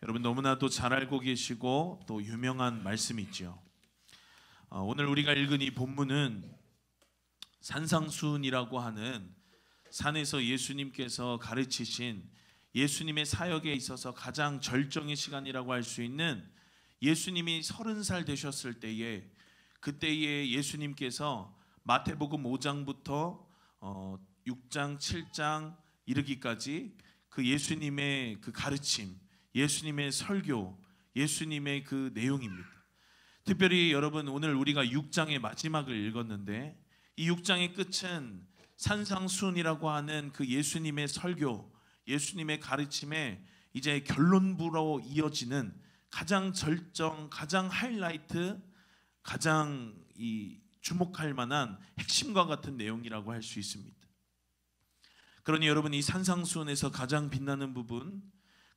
여러분 너무나도 잘 알고 계시고 또 유명한 말씀이죠. 오늘 우리가 읽은 이 본문은 산상수훈이라고 하는 산에서 예수님께서 가르치신 예수님의 사역에 있어서 가장 절정의 시간이라고 할 수 있는 예수님이 30살 되셨을 때에 그때에 예수님께서 마태복음 5장부터 6장, 7장 이르기까지 그 예수님의 그 가르침, 예수님의 설교, 예수님의 그 내용입니다. 특별히 여러분 오늘 우리가 6장의 마지막을 읽었는데 이 6장의 끝은 산상수훈이라고 하는 그 예수님의 설교, 예수님의 가르침에 이제 결론부로 이어지는 가장 절정, 가장 하이라이트, 가장 주목할 만한 핵심과 같은 내용이라고 할 수 있습니다. 그러니 여러분 이 산상수훈에서 가장 빛나는 부분,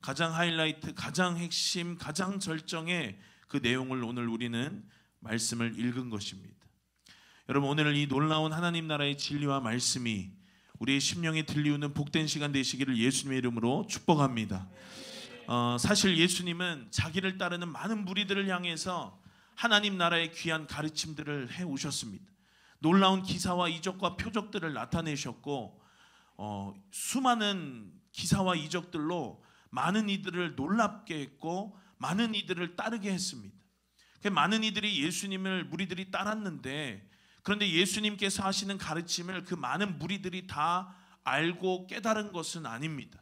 가장 하이라이트, 가장 핵심, 가장 절정의 그 내용을 오늘 우리는 말씀을 읽은 것입니다. 여러분 오늘 이 놀라운 하나님 나라의 진리와 말씀이 우리의 심령에 들리우는 복된 시간 되시기를 예수님의 이름으로 축복합니다. 사실 예수님은 자기를 따르는 많은 무리들을 향해서 하나님 나라의 귀한 가르침들을 해오셨습니다. 놀라운 기사와 이적과 표적들을 나타내셨고 수많은 기사와 이적들로 많은 이들을 놀랍게 했고 많은 이들을 따르게 했습니다. 많은 이들이 예수님을 무리들이 따랐는데 그런데 예수님께서 하시는 가르침을 그 많은 무리들이 다 알고 깨달은 것은 아닙니다.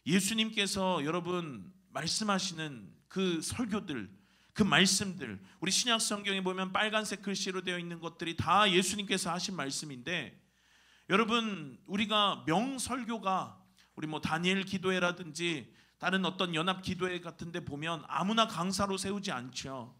예수님께서 여러분 말씀하시는 그 설교들, 그 말씀들, 우리 신약 성경에 보면 빨간색 글씨로 되어 있는 것들이 다 예수님께서 하신 말씀인데 여러분 우리가 명설교가 우리 다니엘 기도회라든지 다른 어떤 연합 기도회 같은 데 보면 아무나 강사로 세우지 않죠.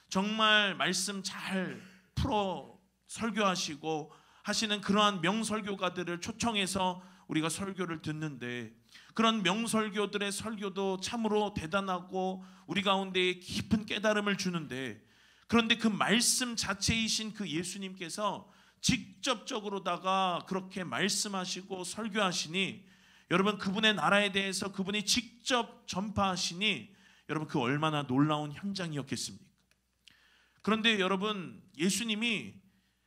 정말 말씀 잘 풀어 설교하시고 하시는 그러한 명설교가들을 초청해서 우리가 설교를 듣는데 그런 명설교들의 설교도 참으로 대단하고 우리 가운데 깊은 깨달음을 주는데 그런데 그 말씀 자체이신 그 예수님께서 직접적으로다가 그렇게 말씀하시고 설교하시니 여러분 그분의 나라에 대해서 그분이 직접 전파하시니 여러분 그 얼마나 놀라운 현장이었겠습니까? 그런데 여러분 예수님이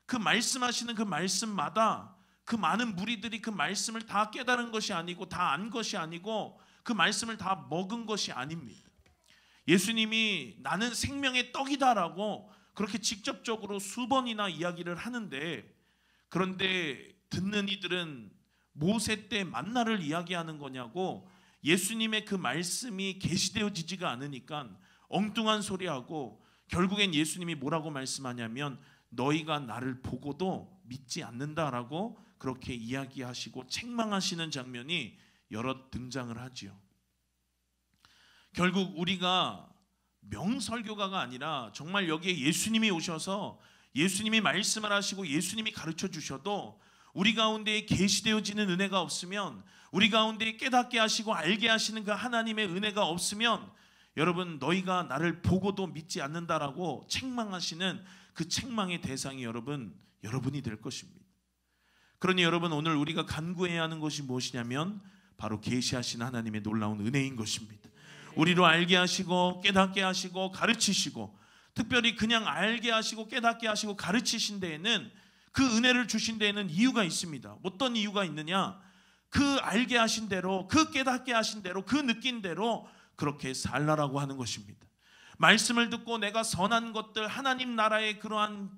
그 말씀하시는 그 말씀마다 그 많은 무리들이 그 말씀을 다 깨달은 것이 아니고 다 안 것이 아니고 그 말씀을 다 먹은 것이 아닙니다. 예수님이 나는 생명의 떡이다라고 그렇게 직접적으로 수번이나 이야기를 하는데 그런데 듣는 이들은 모세 때 만나를 이야기하는 거냐고 예수님의 그 말씀이 계시되어지지가 않으니까 엉뚱한 소리하고 결국엔 예수님이 뭐라고 말씀하냐면 너희가 나를 보고도 믿지 않는다라고 그렇게 이야기하시고 책망하시는 장면이 여러 등장을 하지요. 결국 우리가 명설교가가 아니라 정말 여기에 예수님이 오셔서 예수님이 말씀을 하시고 예수님이 가르쳐 주셔도 우리 가운데 계시되어지는 은혜가 없으면 우리 가운데 깨닫게 하시고 알게 하시는 그 하나님의 은혜가 없으면 여러분 너희가 나를 보고도 믿지 않는다라고 책망하시는 그 책망의 대상이 여러분이 될 것입니다. 그러니 여러분 오늘 우리가 간구해야 하는 것이 무엇이냐면 바로 계시하신 하나님의 놀라운 은혜인 것입니다. 우리로 알게 하시고 깨닫게 하시고 가르치시고 특별히 그냥 알게 하시고 깨닫게 하시고 가르치신 데에는 그 은혜를 주신 데에는 이유가 있습니다. 어떤 이유가 있느냐? 그 알게 하신 대로 그 깨닫게 하신 대로 그 느낀 대로 그렇게 살라라고 하는 것입니다. 말씀을 듣고 내가 선한 것들 하나님 나라의 그러한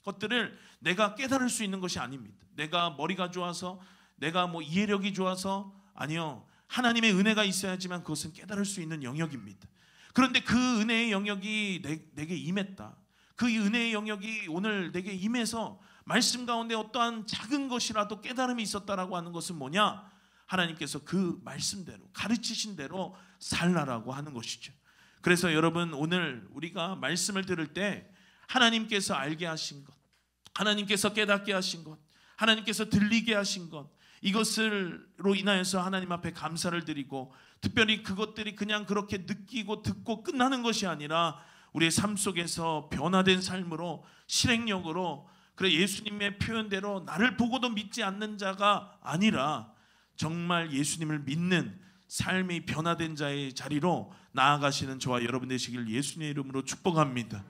것들을 내가 깨달을 수 있는 것이 아닙니다. 내가 머리가 좋아서 내가 이해력이 좋아서 아니요. 하나님의 은혜가 있어야지만 그것은 깨달을 수 있는 영역입니다. 그런데 그 은혜의 영역이 내게 임했다. 그 은혜의 영역이 오늘 내게 임해서 말씀 가운데 어떠한 작은 것이라도 깨달음이 있었다라고 하는 것은 뭐냐? 하나님께서 그 말씀대로 가르치신 대로 살라라고 하는 것이죠. 그래서 여러분 오늘 우리가 말씀을 들을 때 하나님께서 알게 하신 것, 하나님께서 깨닫게 하신 것, 하나님께서 들리게 하신 것 이것으로 인하여서 하나님 앞에 감사를 드리고 특별히 그것들이 그냥 그렇게 느끼고 듣고 끝나는 것이 아니라 우리의 삶 속에서 변화된 삶으로 실행력으로 그래 예수님의 표현대로 나를 보고도 믿지 않는 자가 아니라 정말 예수님을 믿는 삶이 변화된 자의 자리로 나아가시는 저와 여러분 되시길 예수님의 이름으로 축복합니다.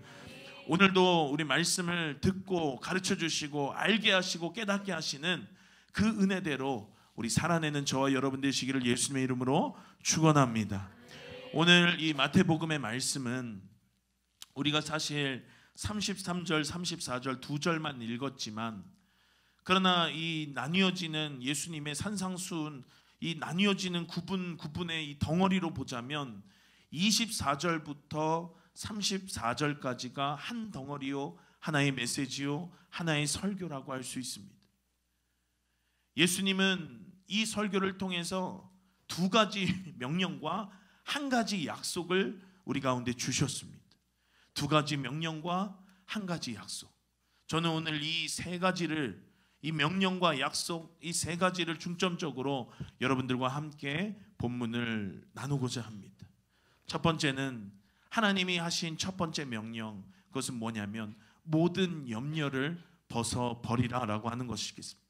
오늘도 우리 말씀을 듣고 가르쳐 주시고 알게 하시고 깨닫게 하시는 그 은혜대로 우리 살아내는 저와 여러분 되시기를 예수님의 이름으로 축원합니다. 오늘 이 마태복음의 말씀은 우리가 사실 33절, 34절 두 절만 읽었지만, 그러나 이 나뉘어지는 예수님의 산상수훈, 이 나뉘어지는 구분의 이 덩어리로 보자면 24절부터 34절까지가 한 덩어리요, 하나의 메시지요, 하나의 설교라고 할 수 있습니다. 예수님은 이 설교를 통해서 두 가지 명령과 한 가지 약속을 우리 가운데 주셨습니다. 두 가지 명령과 한 가지 약속. 저는 오늘 이 세 가지를, 이 명령과 약속, 이 세 가지를 중점적으로 여러분들과 함께 본문을 나누고자 합니다. 첫 번째는 하나님이 하신 첫 번째 명령, 그것은 뭐냐면 모든 염려를 벗어버리라 라고 하는 것이겠습니다.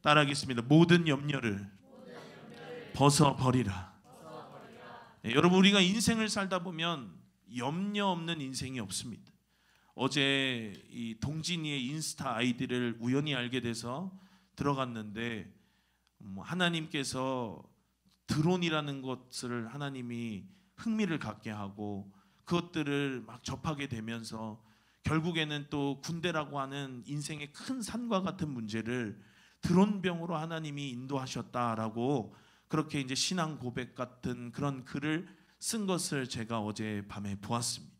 따라하겠습니다. 모든 염려를 벗어버리라. 네, 여러분, 우리가 인생을 살다 보면 염려 없는 인생이 없습니다. 어제 이 동진이의 인스타 아이디를 우연히 알게 돼서 들어갔는데, 하나님께서 드론이라는 것을 하나님이 흥미를 갖게 하고 그것들을 막 접하게 되면서 결국에는 또 군대라고 하는 인생의 큰 산과 같은 문제를 드론병으로 하나님이 인도하셨다라고, 그렇게 이제 신앙 고백 같은 그런 글을 쓴 것을 제가 어제 밤에 보았습니다.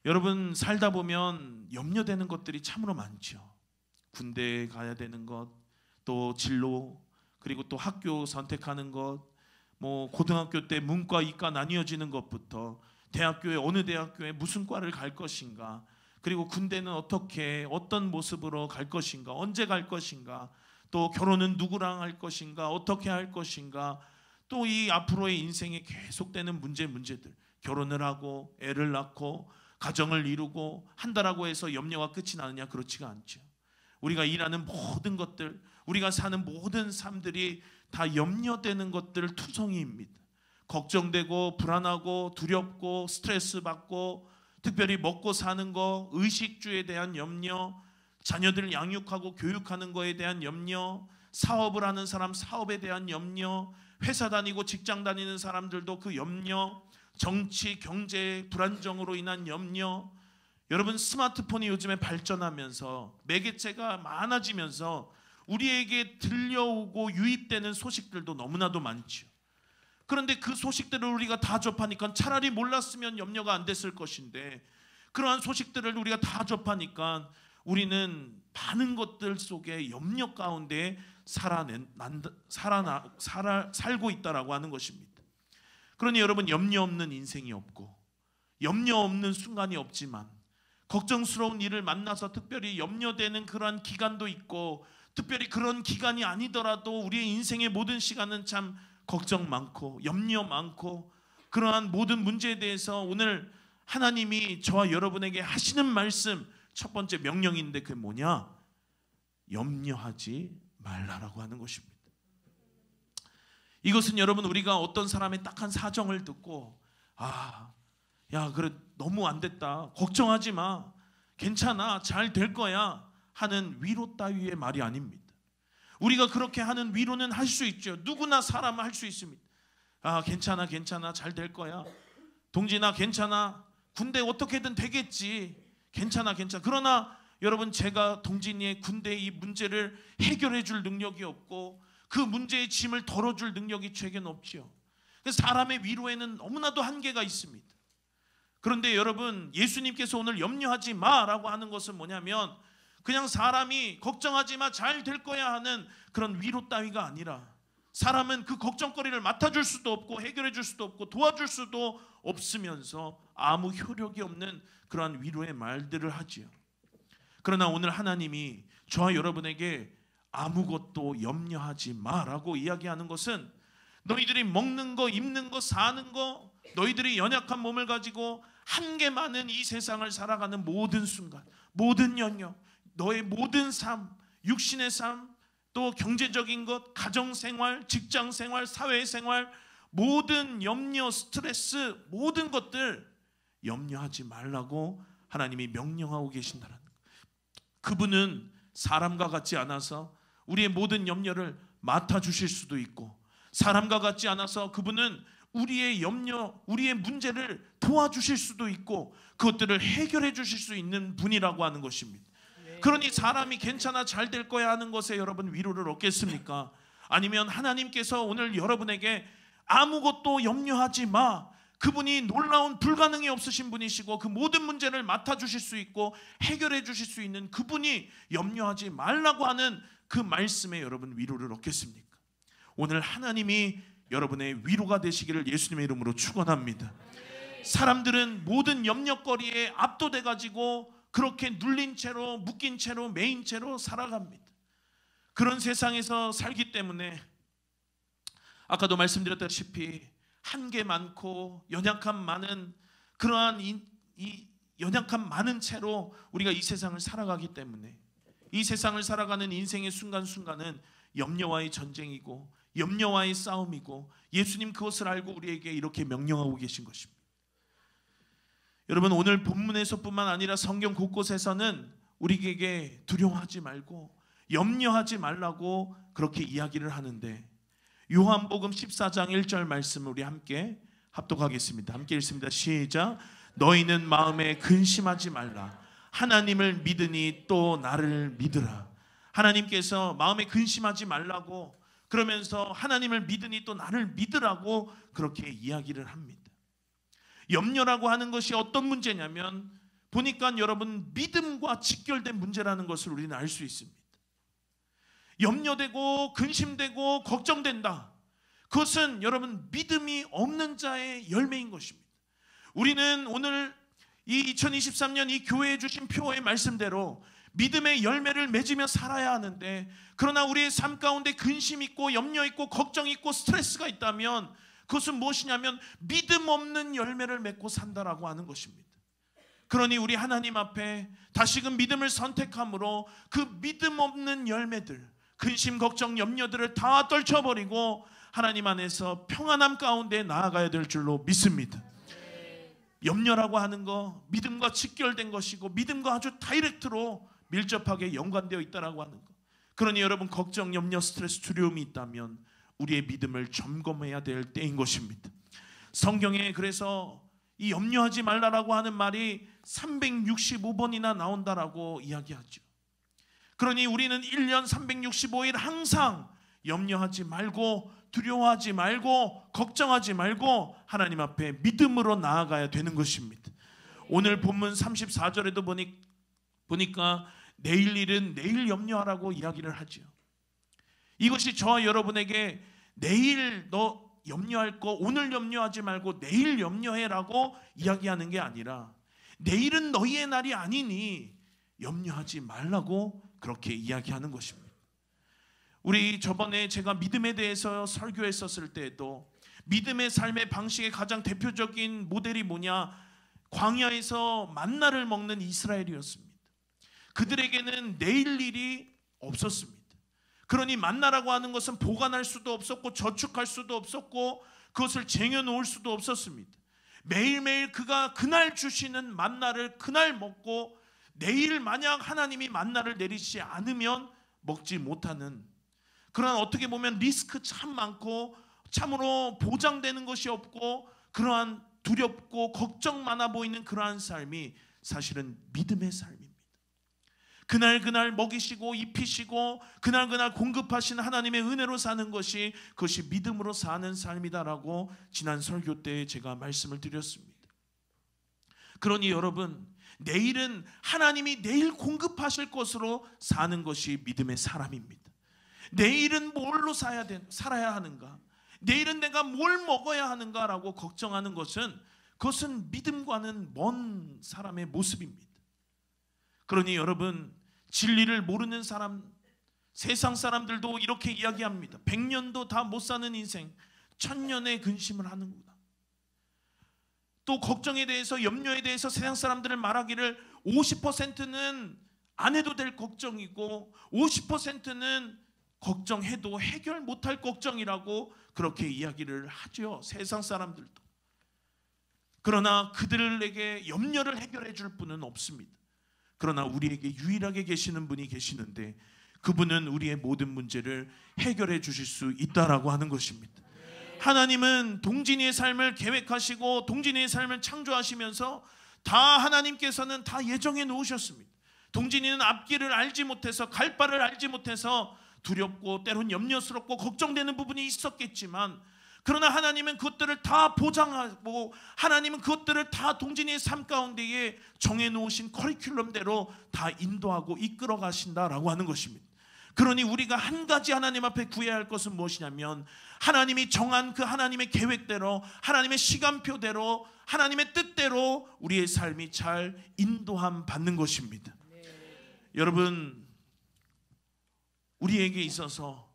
여러분, 살다 보면 염려되는 것들이 참으로 많죠. 군대에 가야 되는 것, 또 진로, 그리고 또 학교 선택하는 것, 고등학교 때 문과 이과 나뉘어지는 것부터 대학교에 어느 대학교에 무슨 과를 갈 것인가, 그리고 군대는 어떻게 어떤 모습으로 갈 것인가, 언제 갈 것인가, 또 결혼은 누구랑 할 것인가, 어떻게 할 것인가, 또 이 앞으로의 인생에 계속되는 문제들, 결혼을 하고 애를 낳고 가정을 이루고 한다라고 해서 염려가 끝이 나느냐? 그렇지가 않죠. 우리가 일하는 모든 것들, 우리가 사는 모든 삶들이 다 염려되는 것들 투성이입니다. 걱정되고 불안하고 두렵고 스트레스 받고, 특별히 먹고 사는 거, 의식주에 대한 염려, 자녀들을 양육하고 교육하는 거에 대한 염려, 사업을 하는 사람 사업에 대한 염려, 회사 다니고 직장 다니는 사람들도 그 염려, 정치, 경제 불안정으로 인한 염려. 여러분, 스마트폰이 요즘에 발전하면서 매개체가 많아지면서 우리에게 들려오고 유입되는 소식들도 너무나도 많죠. 그런데 그 소식들을 우리가 다 접하니까 차라리 몰랐으면 염려가 안 됐을 것인데, 그러한 소식들을 우리가 다 접하니까 우리는 많은 것들 속에 염려 가운데 살고 있다라고 하는 것입니다. 그러니 여러분, 염려 없는 인생이 없고 염려 없는 순간이 없지만, 걱정스러운 일을 만나서 특별히 염려되는 그러한 기간도 있고, 특별히 그런 기간이 아니더라도 우리의 인생의 모든 시간은 참 걱정 많고 염려 많고, 그러한 모든 문제에 대해서 오늘 하나님이 저와 여러분에게 하시는 말씀, 첫 번째 명령인데 그게 뭐냐? 염려하지 말라라고 하는 것입니다. 이것은 여러분, 우리가 어떤 사람의 딱한 사정을 듣고 야 그래 너무 안 됐다, 걱정하지 마, 괜찮아, 잘 될 거야 하는 위로 따위의 말이 아닙니다. 우리가 그렇게 하는 위로는 할 수 있죠. 누구나 사람은 할 수 있습니다. 괜찮아 잘 될 거야, 동진아 괜찮아, 군대 어떻게든 되겠지, 괜찮아. 그러나 여러분, 제가 동진이의 군대의 이 문제를 해결해 줄 능력이 없고 그 문제의 짐을 덜어줄 능력이 제게는 없지요. 사람의 위로에는 너무나도 한계가 있습니다. 그런데 여러분, 예수님께서 오늘 염려하지 마라고 하는 것은 뭐냐면, 그냥 사람이 걱정하지 마, 잘 될 거야 하는 그런 위로 따위가 아니라, 사람은 그 걱정거리를 맡아줄 수도 없고 해결해 줄 수도 없고 도와줄 수도 없으면서 아무 효력이 없는 그러한 위로의 말들을 하지요. 그러나 오늘 하나님이 저와 여러분에게 아무것도 염려하지 마라고 이야기하는 것은, 너희들이 먹는 거, 입는 거, 사는 거, 너희들이 연약한 몸을 가지고 한계 많은 이 세상을 살아가는 모든 순간, 모든 영역, 너의 모든 삶, 육신의 삶, 또 경제적인 것, 가정생활, 직장생활, 사회생활, 모든 염려, 스트레스, 모든 것들 염려하지 말라고 하나님이 명령하고 계신다는 것. 그분은 사람과 같지 않아서 우리의 모든 염려를 맡아주실 수도 있고, 사람과 같지 않아서 그분은 우리의 염려, 우리의 문제를 도와주실 수도 있고, 그것들을 해결해 주실 수 있는 분이라고 하는 것입니다. 그러니 사람이 괜찮아, 잘 될 거야 하는 것에 여러분 위로를 얻겠습니까? 아니면 하나님께서 오늘 여러분에게 아무것도 염려하지 마, 그분이 놀라운 불가능이 없으신 분이시고 그 모든 문제를 맡아주실 수 있고 해결해 주실 수 있는 그분이 염려하지 말라고 하는 그 말씀에 여러분 위로를 얻겠습니까? 오늘 하나님이 여러분의 위로가 되시기를 예수님의 이름으로 축원합니다. 사람들은 모든 염려거리에 압도돼 가지고 그렇게 눌린 채로, 묶인 채로, 매인 채로 살아갑니다. 그런 세상에서 살기 때문에 아까도 말씀드렸다시피 한계 많고 연약함 많은 그러한 이 연약함 많은 채로 우리가 이 세상을 살아가기 때문에 이 세상을 살아가는 인생의 순간순간은 염려와의 전쟁이고 염려와의 싸움이고, 예수님 그것을 알고 우리에게 이렇게 명령하고 계신 것입니다. 여러분, 오늘 본문에서뿐만 아니라 성경 곳곳에서는 우리에게 두려워하지 말고 염려하지 말라고 그렇게 이야기를 하는데, 요한복음 14장 1절 말씀을 우리 함께 합독하겠습니다. 함께 읽습니다. 시작. 너희는 마음에 근심하지 말라. 하나님을 믿으니 또 나를 믿으라. 하나님께서 마음에 근심하지 말라고, 그러면서 하나님을 믿으니 또 나를 믿으라고 그렇게 이야기를 합니다. 염려라고 하는 것이 어떤 문제냐면, 보니까 여러분 믿음과 직결된 문제라는 것을 우리는 알 수 있습니다. 염려되고 근심되고 걱정된다, 그것은 여러분 믿음이 없는 자의 열매인 것입니다. 우리는 오늘 이 2023년 이 교회에 주신 표어의 말씀대로 믿음의 열매를 맺으며 살아야 하는데, 그러나 우리의 삶 가운데 근심 있고 염려 있고 걱정 있고 스트레스가 있다면 그것은 무엇이냐면 믿음 없는 열매를 맺고 산다라고 하는 것입니다. 그러니 우리 하나님 앞에 다시금 믿음을 선택함으로 그 믿음 없는 열매들, 근심 걱정 염려들을 다 떨쳐버리고 하나님 안에서 평안함 가운데 나아가야 될 줄로 믿습니다. 염려라고 하는 거 믿음과 직결된 것이고 믿음과 아주 다이렉트로 밀접하게 연관되어 있다라고 하는 것. 그러니 여러분 걱정, 염려, 스트레스, 두려움이 있다면 우리의 믿음을 점검해야 될 때인 것입니다. 성경에 그래서 이 염려하지 말라라고 하는 말이 365번이나 나온다라고 이야기하죠. 그러니 우리는 1년 365일 항상 염려하지 말고 두려워하지 말고 걱정하지 말고 하나님 앞에 믿음으로 나아가야 되는 것입니다. 오늘 본문 34절에도 보니까 내일 일은 내일 염려하라고 이야기를 하죠. 이것이 저와 여러분에게 내일 너 염려할 거 오늘 염려하지 말고 내일 염려해라고 이야기하는 게 아니라, 내일은 너희의 날이 아니니 염려하지 말라고 그렇게 이야기하는 것입니다. 우리 저번에 제가 믿음에 대해서 설교했었을 때에도 믿음의 삶의 방식의 가장 대표적인 모델이 뭐냐, 광야에서 만나를 먹는 이스라엘이었습니다. 그들에게는 내일 일이 없었습니다. 그러니 만나라고 하는 것은 보관할 수도 없었고 저축할 수도 없었고 그것을 쟁여놓을 수도 없었습니다. 매일매일 그가 그날 주시는 만나를 그날 먹고 내일 만약 하나님이 만나를 내리시지 않으면 먹지 못하는, 그런 어떻게 보면 리스크 참 많고 참으로 보장되는 것이 없고 그러한 두렵고 걱정 많아 보이는 그러한 삶이 사실은 믿음의 삶입니다. 그날 먹이시고 입히시고 그날 공급하시는 하나님의 은혜로 사는 것이, 그것이 믿음으로 사는 삶이다라고 지난 설교 때 제가 말씀을 드렸습니다. 그러니 여러분, 내일은 하나님이 내일 공급하실 것으로 사는 것이 믿음의 사람입니다. 내일은 뭘로 살아야 하는가, 내일은 내가 뭘 먹어야 하는가라고 걱정하는 것은, 그것은 믿음과는 먼 사람의 모습입니다. 그러니 여러분, 진리를 모르는 사람, 세상 사람들도 이렇게 이야기합니다. 100년도 다 못 사는 인생, 1000년의 근심을 하는구나. 또 걱정에 대해서, 염려에 대해서 세상 사람들을 말하기를 50%는 안 해도 될 걱정이고 50%는 걱정해도 해결 못할 걱정이라고 그렇게 이야기를 하죠, 세상 사람들도. 그러나 그들에게 염려를 해결해 줄 분은 없습니다. 그러나 우리에게 유일하게 계시는 분이 계시는데 그분은 우리의 모든 문제를 해결해 주실 수 있다라고 하는 것입니다. 하나님은 동진이의 삶을 계획하시고 동진이의 삶을 창조하시면서 다 하나님께서는 다 예정해 놓으셨습니다. 동진이는 앞길을 알지 못해서, 갈 바를 알지 못해서 두렵고 때론 염려스럽고 걱정되는 부분이 있었겠지만, 그러나 하나님은 그것들을 다 보장하고 하나님은 그것들을 다 동진이의 삶 가운데에 정해놓으신 커리큘럼대로 다 인도하고 이끌어 가신다라고 하는 것입니다. 그러니 우리가 한 가지 하나님 앞에 구해야 할 것은 무엇이냐면, 하나님이 정한 그 하나님의 계획대로, 하나님의 시간표대로, 하나님의 뜻대로 우리의 삶이 잘 인도함 받는 것입니다. 여러분, 우리에게 있어서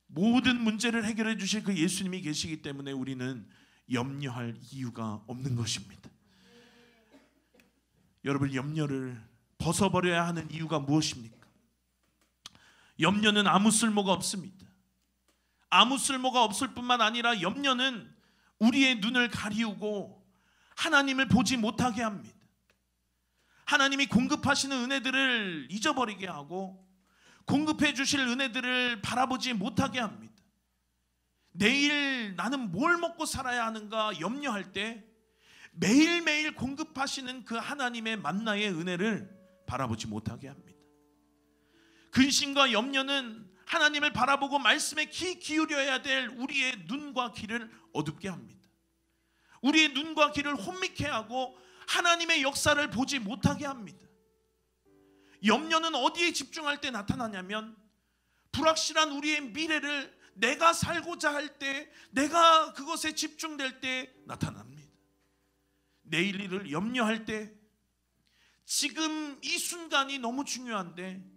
모든 문제를 해결해 주실 그 예수님이 계시기 때문에 우리는 염려할 이유가 없는 것입니다. 여러분, 염려를 벗어버려야 하는 이유가 무엇입니까? 염려는 아무 쓸모가 없습니다. 아무 쓸모가 없을 뿐만 아니라 염려는 우리의 눈을 가리우고 하나님을 보지 못하게 합니다. 하나님이 공급하시는 은혜들을 잊어버리게 하고 공급해 주실 은혜들을 바라보지 못하게 합니다. 내일 나는 뭘 먹고 살아야 하는가 염려할 때 매일매일 공급하시는 그 하나님의 만나의 은혜를 바라보지 못하게 합니다. 근심과 염려는 하나님을 바라보고 말씀에 귀 기울여야 될 우리의 눈과 귀를 어둡게 합니다. 우리의 눈과 귀를 혼미케 하고 하나님의 역사를 보지 못하게 합니다. 염려는 어디에 집중할 때 나타나냐면, 불확실한 우리의 미래를 내가 살고자 할 때, 내가 그것에 집중될 때 나타납니다. 내일 일을 염려할 때, 지금 이 순간이 너무 중요한데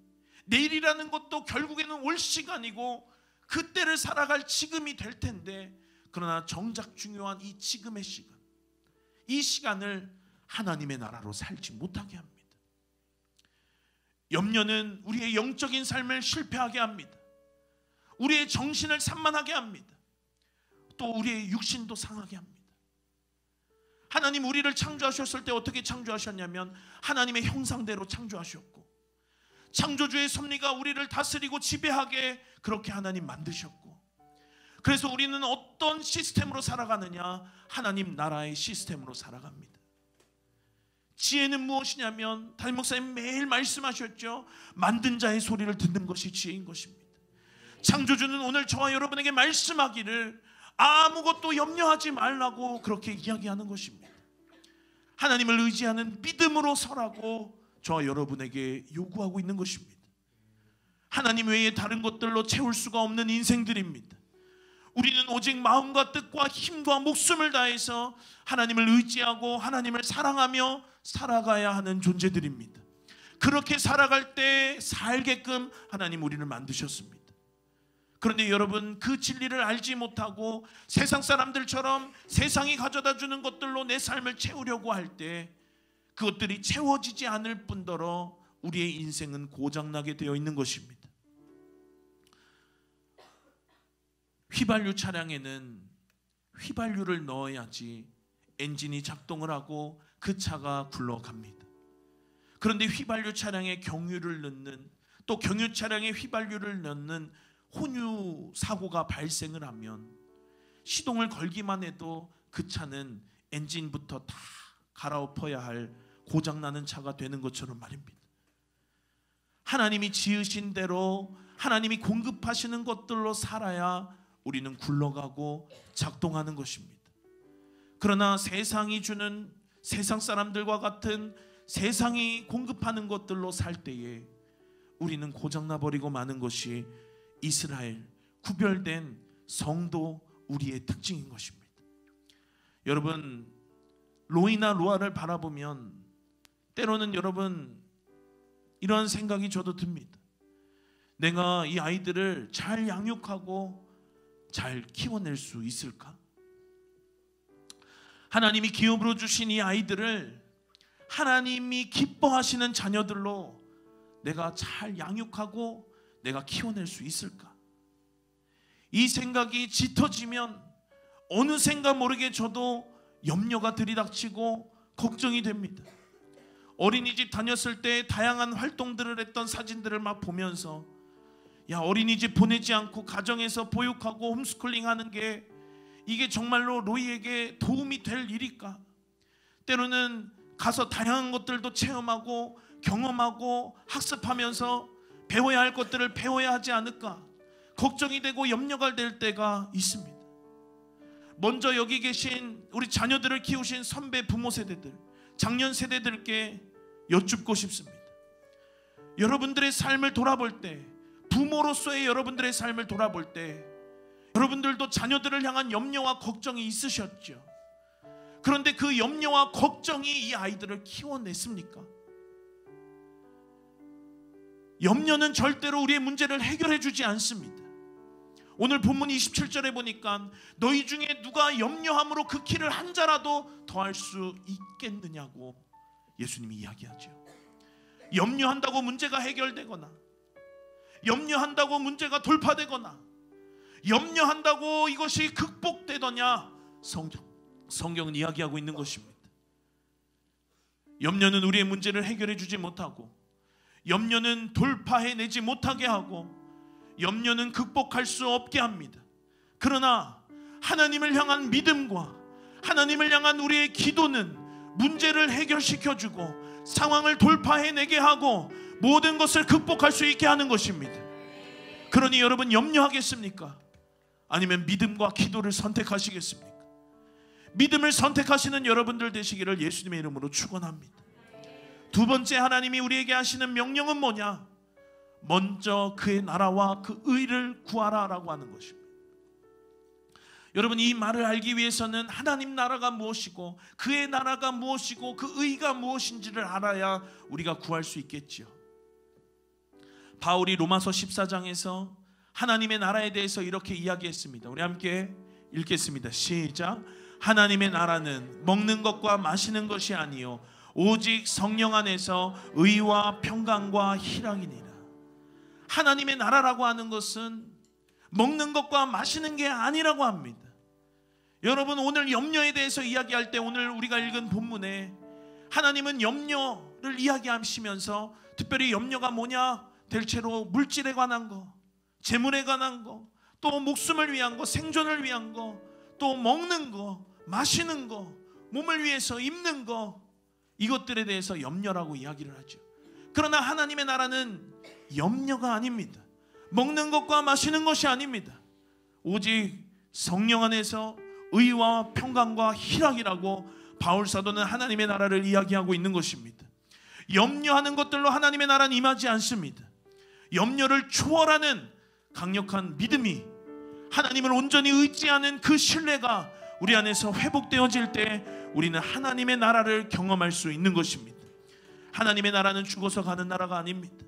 내일이라는 것도 결국에는 올 시간이고 그때를 살아갈 지금이 될 텐데, 그러나 정작 중요한 이 지금의 시간, 이 시간을 하나님의 나라로 살지 못하게 합니다. 염려는 우리의 영적인 삶을 실패하게 합니다. 우리의 정신을 산만하게 합니다. 또 우리의 육신도 상하게 합니다. 하나님 우리를 창조하셨을 때 어떻게 창조하셨냐면 하나님의 형상대로 창조하셨고, 창조주의 섭리가 우리를 다스리고 지배하게 그렇게 하나님 만드셨고, 그래서 우리는 어떤 시스템으로 살아가느냐? 하나님 나라의 시스템으로 살아갑니다. 지혜는 무엇이냐면, 담임 목사님 매일 말씀하셨죠. 만든 자의 소리를 듣는 것이 지혜인 것입니다. 창조주는 오늘 저와 여러분에게 말씀하기를 아무것도 염려하지 말라고 그렇게 이야기하는 것입니다. 하나님을 의지하는 믿음으로 서라고 저와 여러분에게 요구하고 있는 것입니다. 하나님 외에 다른 것들로 채울 수가 없는 인생들입니다. 우리는 오직 마음과 뜻과 힘과 목숨을 다해서 하나님을 의지하고 하나님을 사랑하며 살아가야 하는 존재들입니다. 그렇게 살아갈 때 살게끔 하나님 우리를 만드셨습니다. 그런데 여러분, 그 진리를 알지 못하고 세상 사람들처럼 세상이 가져다 주는 것들로 내 삶을 채우려고 할 때 그것들이 채워지지 않을 뿐더러 우리의 인생은 고장나게 되어 있는 것입니다. 휘발유 차량에는 휘발유를 넣어야지 엔진이 작동을 하고 그 차가 굴러갑니다. 그런데 휘발유 차량에 경유를 넣는, 또 경유 차량에 휘발유를 넣는 혼유 사고가 발생을 하면 시동을 걸기만 해도 그 차는 엔진부터 다 갈아엎어야 할 고장나는 차가 되는 것처럼 말입니다. 하나님이 지으신 대로 하나님이 공급하시는 것들로 살아야 우리는 굴러가고 작동하는 것입니다. 그러나 세상이 주는, 세상 사람들과 같은 세상이 공급하는 것들로 살 때에 우리는 고장나 버리고 마는 것이 이스라엘, 구별된 성도 우리의 특징인 것입니다. 여러분, 로이나 로아를 바라보면 때로는 여러분 이런 생각이 저도 듭니다. 내가 이 아이들을 잘 양육하고 잘 키워낼 수 있을까? 하나님이 기업으로 주신 이 아이들을 하나님이 기뻐하시는 자녀들로 내가 잘 양육하고 내가 키워낼 수 있을까? 이 생각이 짙어지면 어느샌가 모르게 저도 염려가 들이닥치고 걱정이 됩니다. 어린이집 다녔을 때 다양한 활동들을 했던 사진들을 막 보면서, 야, 어린이집 보내지 않고 가정에서 보육하고 홈스쿨링 하는 게 이게 정말로 로이에게 도움이 될 일일까? 때로는 가서 다양한 것들도 체험하고 경험하고 학습하면서 배워야 할 것들을 배워야 하지 않을까? 걱정이 되고 염려가 될 때가 있습니다. 먼저 여기 계신 우리 자녀들을 키우신 선배 부모 세대들, 장년 세대들께 여쭙고 싶습니다. 여러분들의 삶을 돌아볼 때, 부모로서의 여러분들의 삶을 돌아볼 때 여러분들도 자녀들을 향한 염려와 걱정이 있으셨죠. 그런데 그 염려와 걱정이 이 아이들을 키워냈습니까? 염려는 절대로 우리의 문제를 해결해 주지 않습니다. 오늘 본문 27절에 보니까 너희 중에 누가 염려함으로 그 키를 한 자라도 더할 수 있겠느냐고 예수님이 이야기하죠. 염려한다고 문제가 해결되거나, 염려한다고 문제가 돌파되거나, 염려한다고 이것이 극복되더냐, 성경은 이야기하고 있는 것입니다. 염려는 우리의 문제를 해결해 주지 못하고, 염려는 돌파해내지 못하게 하고, 염려는 극복할 수 없게 합니다. 그러나 하나님을 향한 믿음과 하나님을 향한 우리의 기도는 문제를 해결시켜주고 상황을 돌파해내게 하고 모든 것을 극복할 수 있게 하는 것입니다. 그러니 여러분, 염려하겠습니까? 아니면 믿음과 기도를 선택하시겠습니까? 믿음을 선택하시는 여러분들 되시기를 예수님의 이름으로 축원합니다. 두 번째, 하나님이 우리에게 하시는 명령은 뭐냐? 먼저 그의 나라와 그 의를 구하라 라고 하는 것입니다. 여러분, 이 말을 알기 위해서는 하나님 나라가 무엇이고 그의 나라가 무엇이고 그 의가 무엇인지를 알아야 우리가 구할 수 있겠지요. 바울이 로마서 14장에서 하나님의 나라에 대해서 이렇게 이야기했습니다. 우리 함께 읽겠습니다. 시작. 하나님의 나라는 먹는 것과 마시는 것이 아니요 오직 성령 안에서 의와 평강과 희락이니라. 하나님의 나라라고 하는 것은 먹는 것과 마시는 게 아니라고 합니다. 여러분, 오늘 염려에 대해서 이야기할 때 오늘 우리가 읽은 본문에 하나님은 염려를 이야기하시면서 특별히 염려가 뭐냐? 대체로 물질에 관한 거, 재물에 관한 거, 또 목숨을 위한 거, 생존을 위한 거, 또 먹는 거, 마시는 거, 몸을 위해서 입는 거, 이것들에 대해서 염려라고 이야기를 하죠. 그러나 하나님의 나라는 염려가 아닙니다. 먹는 것과 마시는 것이 아닙니다. 오직 성령 안에서 의와 평강과 희락이라고 바울 사도는 하나님의 나라를 이야기하고 있는 것입니다. 염려하는 것들로 하나님의 나라는 임하지 않습니다. 염려를 초월하는 강력한 믿음이, 하나님을 온전히 의지하는 그 신뢰가 우리 안에서 회복되어질 때 우리는 하나님의 나라를 경험할 수 있는 것입니다. 하나님의 나라는 죽어서 가는 나라가 아닙니다.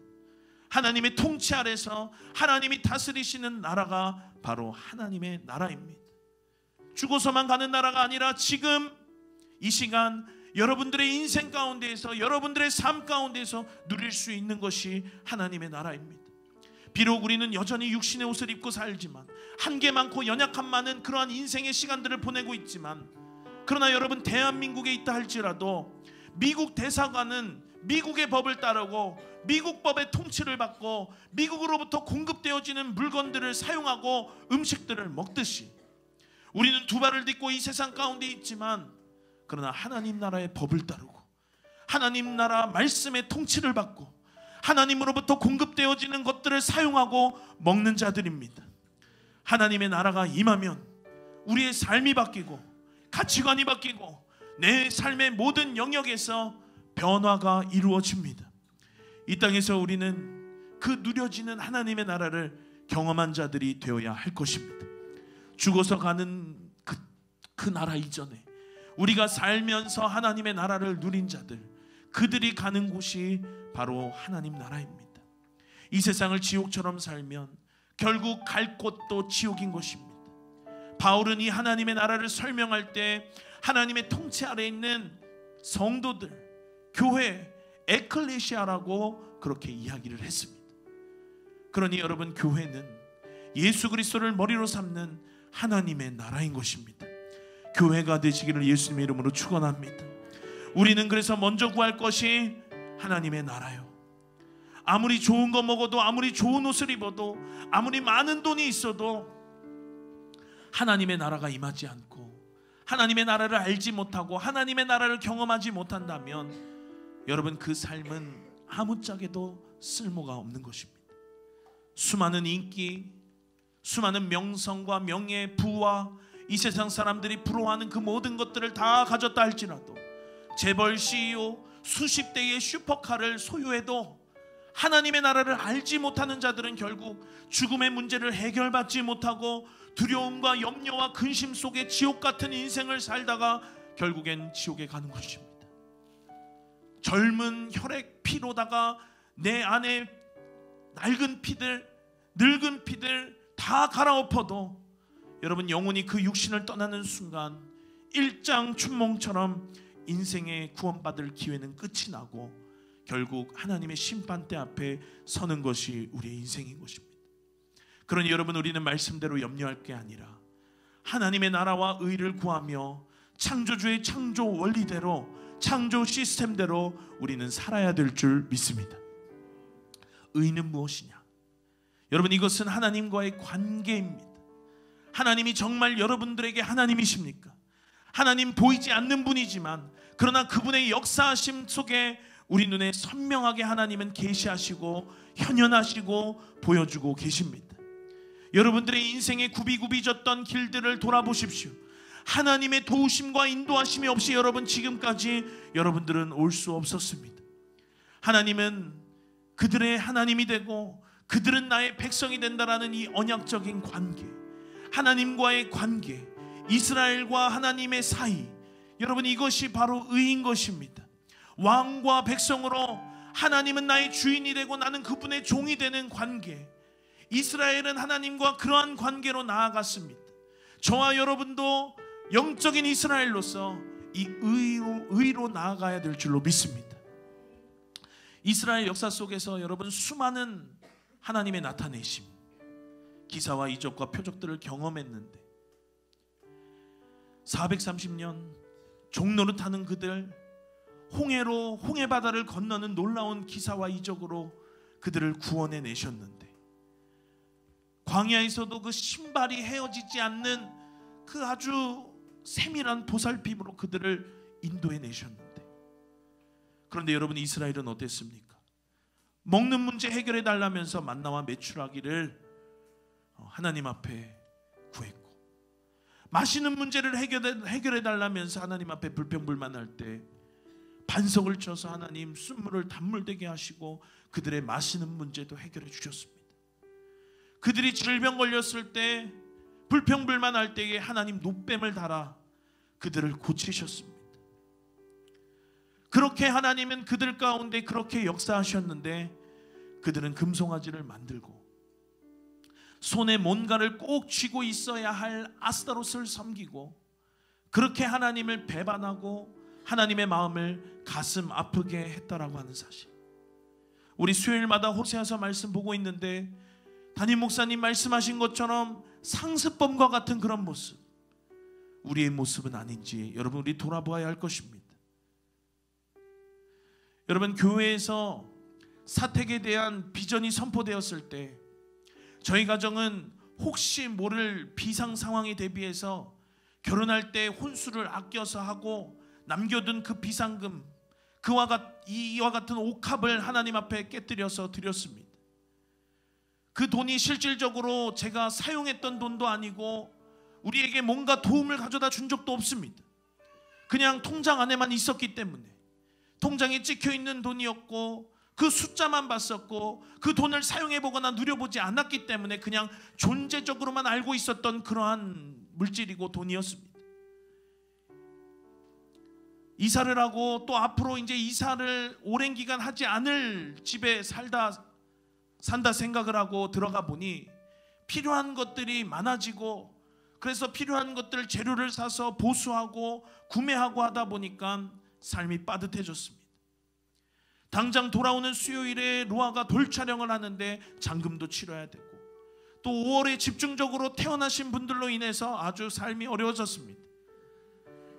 하나님의 통치 아래서 하나님이 다스리시는 나라가 바로 하나님의 나라입니다. 죽어서만 가는 나라가 아니라 지금 이 시간 여러분들의 인생 가운데에서, 여러분들의 삶 가운데에서 누릴 수 있는 것이 하나님의 나라입니다. 비록 우리는 여전히 육신의 옷을 입고 살지만, 한계 많고 연약함 많은 그러한 인생의 시간들을 보내고 있지만, 그러나 여러분, 대한민국에 있다 할지라도 미국 대사관은 미국의 법을 따르고 미국 법의 통치를 받고 미국으로부터 공급되어지는 물건들을 사용하고 음식들을 먹듯이 우리는 두 발을 딛고 이 세상 가운데 있지만, 그러나 하나님 나라의 법을 따르고 하나님 나라 말씀의 통치를 받고 하나님으로부터 공급되어지는 것들을 사용하고 먹는 자들입니다. 하나님의 나라가 임하면 우리의 삶이 바뀌고 가치관이 바뀌고 내 삶의 모든 영역에서 변화가 이루어집니다. 이 땅에서 우리는 그 누려지는 하나님의 나라를 경험한 자들이 되어야 할 것입니다. 죽어서 가는 그 나라 이전에 우리가 살면서 하나님의 나라를 누린 자들, 그들이 가는 곳이 바로 하나님 나라입니다. 이 세상을 지옥처럼 살면 결국 갈 곳도 지옥인 것입니다. 바울은 이 하나님의 나라를 설명할 때 하나님의 통치 아래 있는 성도들, 교회, 에클레시아라고 그렇게 이야기를 했습니다. 그러니 여러분, 교회는 예수 그리스도를 머리로 삼는 하나님의 나라인 것입니다. 교회가 되시기를 예수님의 이름으로 축원합니다. 우리는 그래서 먼저 구할 것이 하나님의 나라요. 아무리 좋은 거 먹어도, 아무리 좋은 옷을 입어도, 아무리 많은 돈이 있어도 하나님의 나라가 임하지 않고 하나님의 나라를 알지 못하고 하나님의 나라를 경험하지 못한다면 여러분, 그 삶은 아무짝에도 쓸모가 없는 것입니다. 수많은 인기, 수많은 명성과 명예, 부와 이 세상 사람들이 부러워하는 그 모든 것들을 다 가졌다 할지라도, 재벌 CEO, 수십 대의 슈퍼카를 소유해도 하나님의 나라를 알지 못하는 자들은 결국 죽음의 문제를 해결받지 못하고 두려움과 염려와 근심 속에 지옥 같은 인생을 살다가 결국엔 지옥에 가는 것입니다. 젊은 혈액 피로다가 내 안에 낡은 피들, 늙은 피들 다 갈아엎어도 여러분, 영혼이 그 육신을 떠나는 순간 일장춘몽처럼 인생의 구원받을 기회는 끝이 나고 결국 하나님의 심판대 앞에 서는 것이 우리의 인생인 것입니다. 그러니 여러분, 우리는 말씀대로 염려할 게 아니라 하나님의 나라와 의를 구하며 창조주의 창조 원리대로, 창조 시스템대로 우리는 살아야 될 줄 믿습니다. 의는 무엇이냐? 여러분, 이것은 하나님과의 관계입니다. 하나님이 정말 여러분들에게 하나님이십니까? 하나님 보이지 않는 분이지만 그러나 그분의 역사하심 속에 우리 눈에 선명하게 하나님은 계시하시고 현현하시고 보여주고 계십니다. 여러분들의 인생에 굽이굽이졌던 길들을 돌아보십시오. 하나님의 도우심과 인도하심이 없이 여러분, 지금까지 여러분들은 올 수 없었습니다. 하나님은 그들의 하나님이 되고 그들은 나의 백성이 된다라는 이 언약적인 관계, 하나님과의 관계, 이스라엘과 하나님의 사이, 여러분, 이것이 바로 의인 것입니다. 왕과 백성으로 하나님은 나의 주인이 되고 나는 그분의 종이 되는 관계, 이스라엘은 하나님과 그러한 관계로 나아갔습니다. 저와 여러분도 영적인 이스라엘로서 이 의로 나아가야 될 줄로 믿습니다. 이스라엘 역사 속에서 여러분, 수많은 하나님의 나타내심, 기사와 이적과 표적들을 경험했는데 430년 종노릇하는 그들, 홍해 바다를 건너는 놀라운 기사와 이적으로 그들을 구원해 내셨는데, 광야에서도 그 신발이 헤어지지 않는 그 아주 세밀한 보살핌으로 그들을 인도해 내셨는데, 그런데 여러분, 이스라엘은 어땠습니까? 먹는 문제 해결해 달라면서 만나와 메추라기를 하나님 앞에 구했고, 마시는 문제를 해결해 달라면서 하나님 앞에 불평불만할 때 반석을 쳐서 하나님 순물을 단물되게 하시고 그들의 마시는 문제도 해결해 주셨습니다. 그들이 질병 걸렸을 때, 불평불만할 때에 하나님 노뱀을 달아 그들을 고치셨습니다. 그렇게 하나님은 그들 가운데 그렇게 역사하셨는데, 그들은 금송아지를 만들고 손에 뭔가를 꼭 쥐고 있어야 할 아스타롯을 섬기고, 그렇게 하나님을 배반하고 하나님의 마음을 가슴 아프게 했다라고 하는 사실. 우리 수요일마다 호세아서 말씀 보고 있는데 담임 목사님 말씀하신 것처럼 상습범과 같은 그런 모습, 우리의 모습은 아닌지 여러분, 우리 돌아보아야 할 것입니다. 여러분, 교회에서 사택에 대한 비전이 선포되었을 때 저희 가정은 혹시 모를 비상 상황에 대비해서 결혼할 때 혼수를 아껴서 하고 남겨둔 그 비상금, 이와 같은 옥합을 하나님 앞에 깨뜨려서 드렸습니다. 그 돈이 실질적으로 제가 사용했던 돈도 아니고 우리에게 뭔가 도움을 가져다 준 적도 없습니다. 그냥 통장 안에만 있었기 때문에, 통장에 찍혀있는 돈이었고 그 숫자만 봤었고 그 돈을 사용해보거나 누려보지 않았기 때문에 그냥 존재적으로만 알고 있었던 그러한 물질이고 돈이었습니다. 이사를 하고 또 앞으로 이제 이사를 오랜 기간 하지 않을 집에 산다 생각을 하고 들어가 보니 필요한 것들이 많아지고, 그래서 필요한 것들 재료를 사서 보수하고 구매하고 하다 보니까 삶이 빠듯해졌습니다. 당장 돌아오는 수요일에 로아가 돌 촬영을 하는데 잔금도 치러야 되고, 또 5월에 집중적으로 태어나신 분들로 인해서 아주 삶이 어려워졌습니다.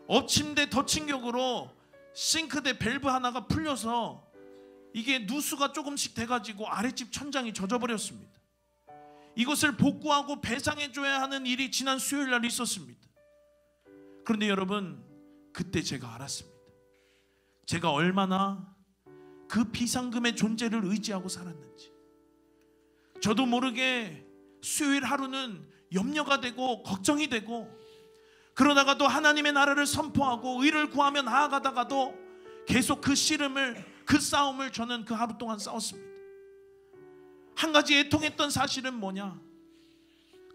엎침대 덧친격으로 싱크대 밸브 하나가 풀려서 이게 누수가 조금씩 돼가지고 아랫집 천장이 젖어버렸습니다. 이것을 복구하고 배상해줘야 하는 일이 지난 수요일 날 있었습니다. 그런데 여러분, 그때 제가 알았습니다. 제가 얼마나 그 비상금의 존재를 의지하고 살았는지. 저도 모르게 수요일 하루는 염려가 되고 걱정이 되고, 그러다가도 하나님의 나라를 선포하고 의를 구하며 나아가다가도 계속 그 씨름을, 그 싸움을 저는 그 하루 동안 싸웠습니다. 한 가지 애통했던 사실은 뭐냐,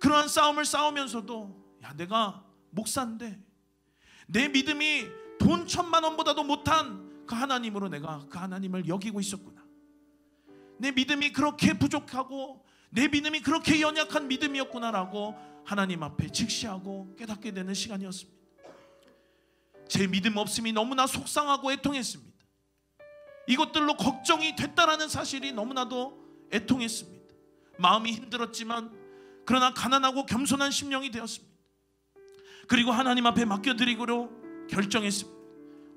그러한 싸움을 싸우면서도 내가 목사인데 내 믿음이 돈 1,000만 원보다도 못한 그 하나님으로 내가 그 하나님을 여기고 있었구나. 내 믿음이 그렇게 부족하고 내 믿음이 그렇게 연약한 믿음이었구나라고 하나님 앞에 직시하고 깨닫게 되는 시간이었습니다. 제 믿음 없음이 너무나 속상하고 애통했습니다. 이것들로 걱정이 됐다라는 사실이 너무나도 애통했습니다. 마음이 힘들었지만 그러나 가난하고 겸손한 심령이 되었습니다. 그리고 하나님 앞에 맡겨드리기로 결정했습니다.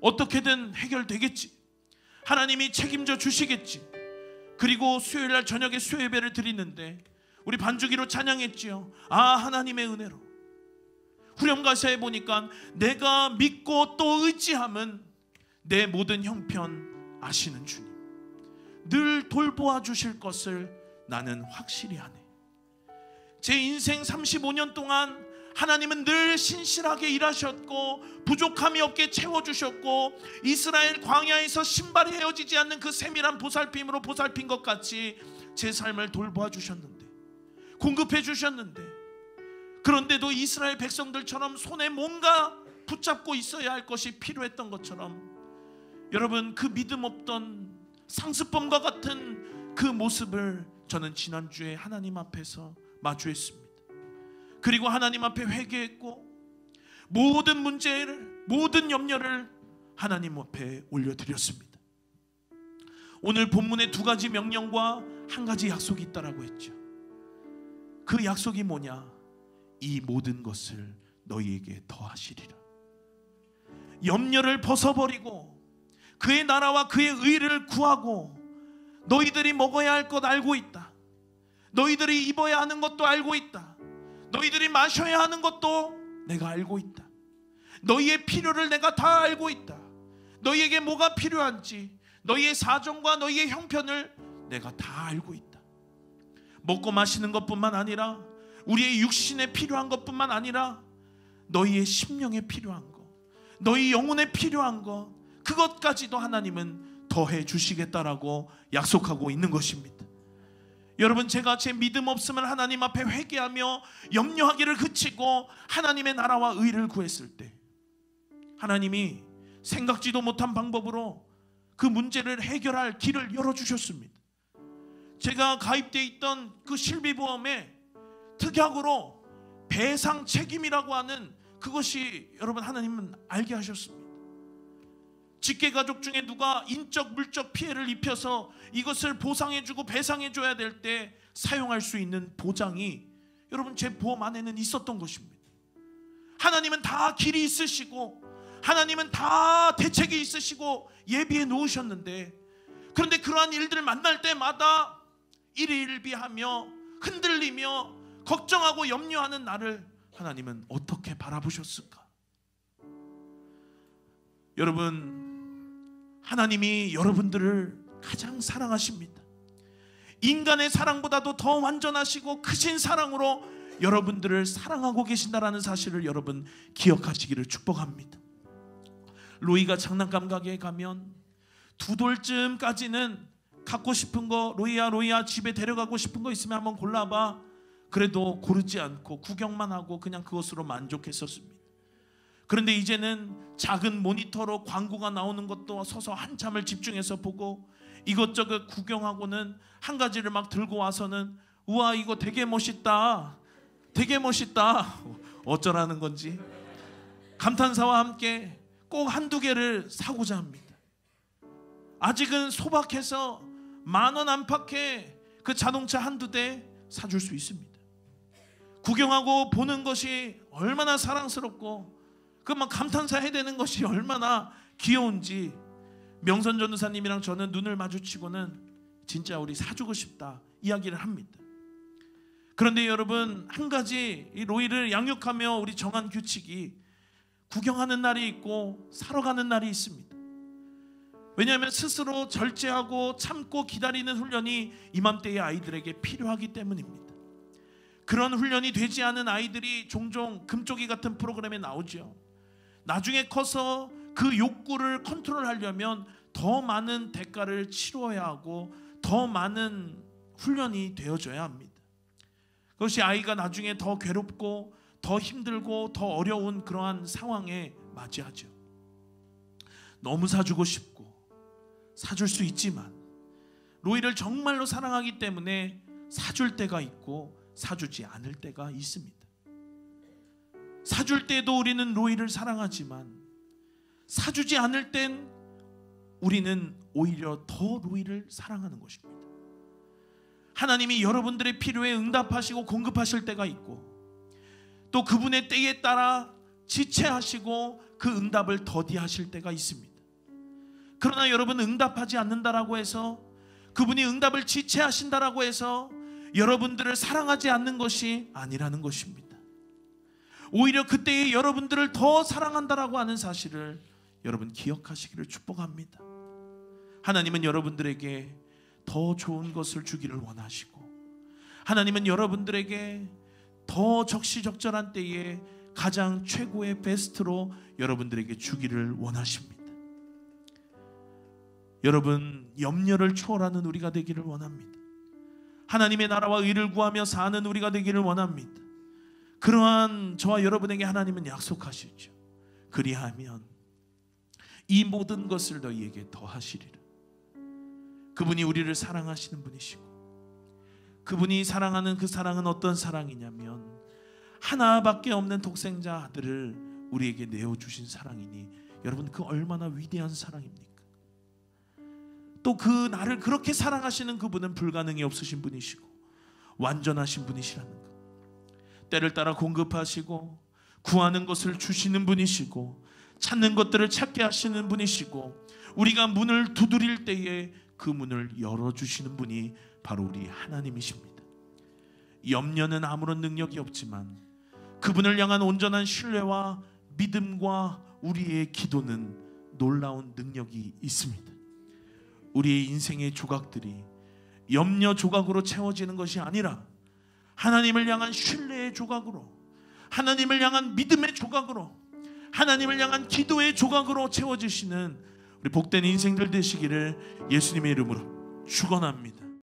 어떻게든 해결되겠지, 하나님이 책임져 주시겠지. 그리고 수요일날 저녁에 수요 예배를 드리는데 우리 반주기로 찬양했지요. 하나님의 은혜로. 후렴 가사에 보니까 내가 믿고 또 의지함은 내 모든 형편 아시는 주님, 늘 돌보아 주실 것을 나는 확실히 하네. 제 인생 35년 동안 하나님은 늘 신실하게 일하셨고 부족함이 없게 채워주셨고, 이스라엘 광야에서 신발이 헤어지지 않는 그 세밀한 보살핌으로 보살핀 것 같이 제 삶을 돌보아 주셨는데, 공급해 주셨는데, 그런데도 이스라엘 백성들처럼 손에 뭔가 붙잡고 있어야 할 것이 필요했던 것처럼, 여러분, 그 믿음 없던 상습범과 같은 그 모습을 저는 지난주에 하나님 앞에서 마주했습니다. 그리고 하나님 앞에 회개했고 모든 문제를, 모든 염려를 하나님 앞에 올려드렸습니다. 오늘 본문에 2가지 명령과 1가지 약속이 있다라고 했죠. 그 약속이 뭐냐? 이 모든 것을 너희에게 더하시리라. 염려를 벗어버리고 그의 나라와 그의 의를 구하고, 너희들이 먹어야 할 것 알고 있다, 너희들이 입어야 하는 것도 알고 있다, 너희들이 마셔야 하는 것도 내가 알고 있다, 너희의 필요를 내가 다 알고 있다, 너희에게 뭐가 필요한지, 너희의 사정과 너희의 형편을 내가 다 알고 있다. 먹고 마시는 것뿐만 아니라 우리의 육신에 필요한 것뿐만 아니라 너희의 심령에 필요한 것, 너희 영혼에 필요한 것, 그것까지도 하나님은 더해 주시겠다라고 약속하고 있는 것입니다. 여러분, 제가 제 믿음 없음을 하나님 앞에 회개하며 염려하기를 그치고 하나님의 나라와 의를 구했을 때, 하나님이 생각지도 못한 방법으로 그 문제를 해결할 길을 열어주셨습니다. 제가 가입되어 있던 그 실비보험에 특약으로 배상 책임이라고 하는 그것이, 여러분, 하나님은 알게 하셨습니다. 직계가족 중에 누가 인적 물적 피해를 입혀서 이것을 보상해주고 배상해줘야 될 때 사용할 수 있는 보장이, 여러분, 제 보험 안에는 있었던 것입니다. 하나님은 다 길이 있으시고 하나님은 다 대책이 있으시고 예비해 놓으셨는데, 그런데 그러한 일들을 만날 때마다 일희일비하며 흔들리며 걱정하고 염려하는 나를 하나님은 어떻게 바라보셨을까? 여러분, 하나님이 여러분들을 가장 사랑하십니다. 인간의 사랑보다도 더 완전하시고 크신 사랑으로 여러분들을 사랑하고 계신다라는 사실을 여러분 기억하시기를 축복합니다. 로이가 장난감 가게에 가면 2돌쯤까지는 갖고 싶은 거, 로이야 집에 데려가고 싶은 거 있으면 한번 골라봐. 그래도 고르지 않고 구경만 하고 그냥 그것으로 만족했었습니다. 그런데 이제는 작은 모니터로 광고가 나오는 것도 서서 한참을 집중해서 보고 이것저것 구경하고는 한 가지를 막 들고 와서는 우와, 이거 되게 멋있다, 되게 멋있다, 어쩌라는 건지 감탄사와 함께 꼭 1-2개를 사고자 합니다. 아직은 소박해서 10,000원 안팎의 그 자동차 한두 대 사줄 수 있습니다. 구경하고 보는 것이 얼마나 사랑스럽고 그 막 감탄사 해야 되는 것이 얼마나 귀여운지 명선 전도사님이랑 저는 눈을 마주치고는 진짜 우리 사주고 싶다 이야기를 합니다. 그런데 여러분, 한 가지 이 로이를 양육하며 우리 정한 규칙이 구경하는 날이 있고 사러 가는 날이 있습니다. 왜냐하면 스스로 절제하고 참고 기다리는 훈련이 이맘때의 아이들에게 필요하기 때문입니다. 그런 훈련이 되지 않은 아이들이 종종 금쪽이 같은 프로그램에 나오죠. 나중에 커서 그 욕구를 컨트롤하려면 더 많은 대가를 치러야 하고 더 많은 훈련이 되어져야 합니다. 그것이 아이가 나중에 더 괴롭고 더 힘들고 더 어려운 그러한 상황에 맞이하죠. 너무 사주고 싶고 사줄 수 있지만 로이를 정말로 사랑하기 때문에 사줄 때가 있고 사주지 않을 때가 있습니다. 사줄 때도 우리는 로이를 사랑하지만 사주지 않을 땐 우리는 오히려 더 로이를 사랑하는 것입니다. 하나님이 여러분들의 필요에 응답하시고 공급하실 때가 있고 또 그분의 때에 따라 지체하시고 그 응답을 더디하실 때가 있습니다. 그러나 여러분, 응답하지 않는다라고 해서, 그분이 응답을 지체하신다라고 해서 여러분들을 사랑하지 않는 것이 아니라는 것입니다. 오히려 그때에 여러분들을 더 사랑한다라고 하는 사실을 여러분 기억하시기를 축복합니다. 하나님은 여러분들에게 더 좋은 것을 주기를 원하시고, 하나님은 여러분들에게 더 적시적절한 때에 가장 최고의 베스트로 여러분들에게 주기를 원하십니다. 여러분, 염려를 초월하는 우리가 되기를 원합니다. 하나님의 나라와 의를 구하며 사는 우리가 되기를 원합니다. 그러한 저와 여러분에게 하나님은 약속하시죠. 그리하면 이 모든 것을 너희에게 더하시리라. 그분이 우리를 사랑하시는 분이시고, 그분이 사랑하는 그 사랑은 어떤 사랑이냐면 하나밖에 없는 독생자 아들을 우리에게 내어주신 사랑이니, 여러분, 그 얼마나 위대한 사랑입니까? 또 그 나를 그렇게 사랑하시는 그분은 불가능이 없으신 분이시고 완전하신 분이시라는 것, 때를 따라 공급하시고 구하는 것을 주시는 분이시고 찾는 것들을 찾게 하시는 분이시고, 우리가 문을 두드릴 때에 그 문을 열어주시는 분이 바로 우리 하나님이십니다. 염려는 아무런 능력이 없지만 그분을 향한 온전한 신뢰와 믿음과 우리의 기도는 놀라운 능력이 있습니다. 우리의 인생의 조각들이 염려 조각으로 채워지는 것이 아니라 하나님을 향한 신뢰의 조각으로, 하나님을 향한 믿음의 조각으로, 하나님을 향한 기도의 조각으로 채워지시는 우리 복된 인생들 되시기를 예수님의 이름으로 축원합니다.